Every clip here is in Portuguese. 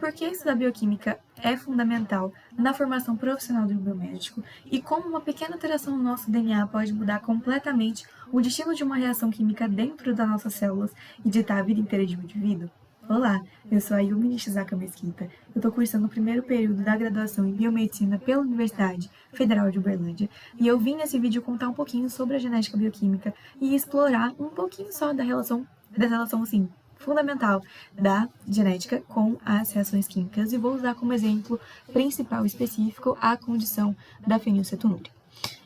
por que estudar bioquímica é fundamental na formação profissional do biomédico e como uma pequena alteração no nosso DNA pode mudar completamente o destino de uma reação química dentro das nossas células e ditar a vida inteira de um indivíduo. Olá, eu sou a Yumi Nishizaka Mesquita, eu estou cursando o primeiro período da graduação em Biomedicina pela Universidade Federal de Uberlândia e eu vim nesse vídeo contar um pouquinho sobre a genética bioquímica e explorar um pouquinho só da relação assim, fundamental da genética com as reações químicas e vou usar como exemplo principal específico a condição da fenilcetonúria.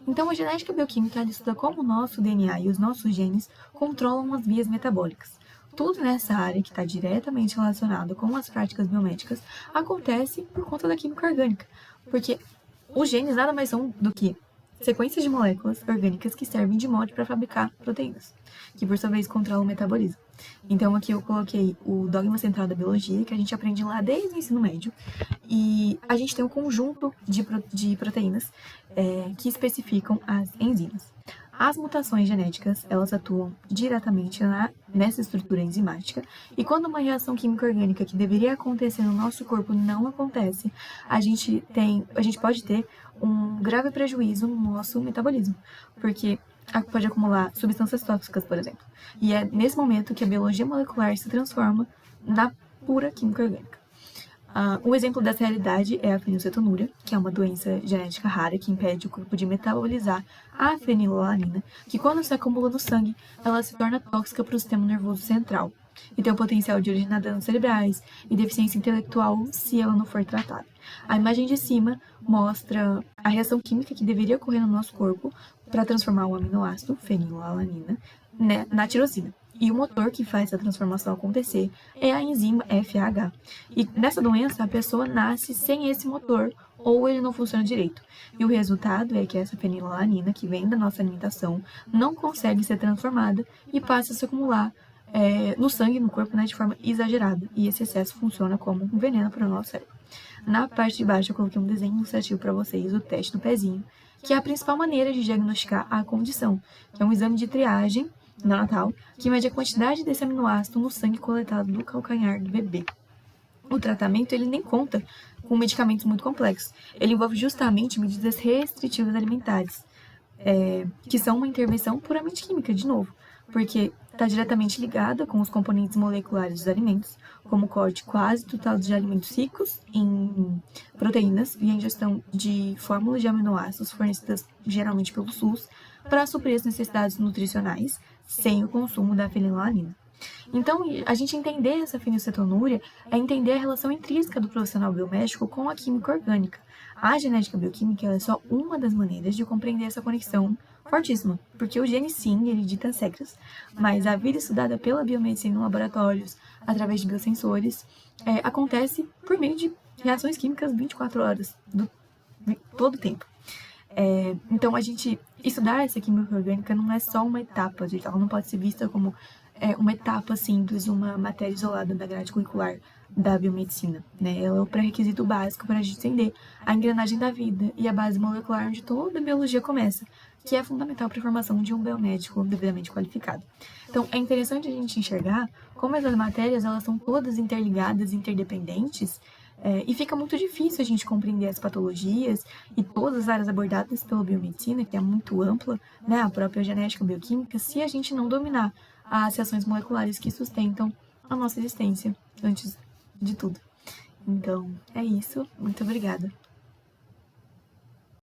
Então, a genética bioquímica estuda como o nosso DNA e os nossos genes controlam as vias metabólicas. Tudo nessa área que está diretamente relacionado com as práticas biomédicas acontece por conta da química orgânica, porque os genes nada mais são do que sequências de moléculas orgânicas que servem de molde para fabricar proteínas, que por sua vez controlam o metabolismo. Então aqui eu coloquei o dogma central da biologia, que a gente aprende lá desde o ensino médio, e a gente tem um conjunto de proteínas que especificam as enzimas. As mutações genéticas, elas atuam diretamente nessa estrutura enzimática, e quando uma reação química orgânica que deveria acontecer no nosso corpo não acontece, a gente pode ter um grave prejuízo no nosso metabolismo, porque pode acumular substâncias tóxicas, por exemplo. E é nesse momento que a biologia molecular se transforma na pura química orgânica. Um exemplo dessa realidade é a fenilcetonúria, que é uma doença genética rara que impede o corpo de metabolizar a fenilalanina, que quando se acumula no sangue, ela se torna tóxica para o sistema nervoso central e tem o potencial de originar danos cerebrais e deficiência intelectual se ela não for tratada. A imagem de cima mostra a reação química que deveria ocorrer no nosso corpo para transformar o aminoácido fenilalanina na tirosina. E o motor que faz essa transformação acontecer é a enzima FAH. E nessa doença, a pessoa nasce sem esse motor ou ele não funciona direito. E o resultado é que essa fenilalanina, que vem da nossa alimentação, não consegue ser transformada e passa a se acumular no sangue, no corpo, de forma exagerada. E esse excesso funciona como um veneno para o nosso cérebro. Na parte de baixo, eu coloquei um desenho ilustrativo para vocês, o teste do pezinho, que é a principal maneira de diagnosticar a condição, que é um exame de triagem neonatal, que mede a quantidade desse aminoácido no sangue coletado do calcanhar do bebê. O tratamento, ele nem conta com medicamentos muito complexos. Ele envolve justamente medidas restritivas alimentares, que são uma intervenção puramente química, de novo, porque está diretamente ligada com os componentes moleculares dos alimentos, como o corte quase total de alimentos ricos em proteínas e a ingestão de fórmulas de aminoácidos fornecidas geralmente pelo SUS para suprir as necessidades nutricionais, sem o consumo da fenilalanina. Então, a gente entender essa fenilcetonúria é entender a relação intrínseca do profissional biomédico com a química orgânica. A genética bioquímica é só uma das maneiras de compreender essa conexão fortíssima, porque o gene, sim, ele dita as regras, mas a vida estudada pela biomedicina em laboratórios, através de biosensores, acontece por meio de reações químicas 24 horas, todo o tempo. Então, a gente estudar essa química orgânica não é só uma etapa, ela não pode ser vista como uma etapa simples, uma matéria isolada da grade curricular da biomedicina, Ela é o pré-requisito básico para a gente entender a engrenagem da vida e a base molecular onde toda a biologia começa, que é fundamental para a formação de um biomédico devidamente qualificado. Então, é interessante a gente enxergar como essas matérias elas são todas interligadas, interdependentes, e fica muito difícil a gente compreender as patologias e todas as áreas abordadas pela biomedicina, que é muito ampla, a própria genética bioquímica, se a gente não dominar as reações moleculares que sustentam a nossa existência, antes de tudo. Então, é isso. Muito obrigada.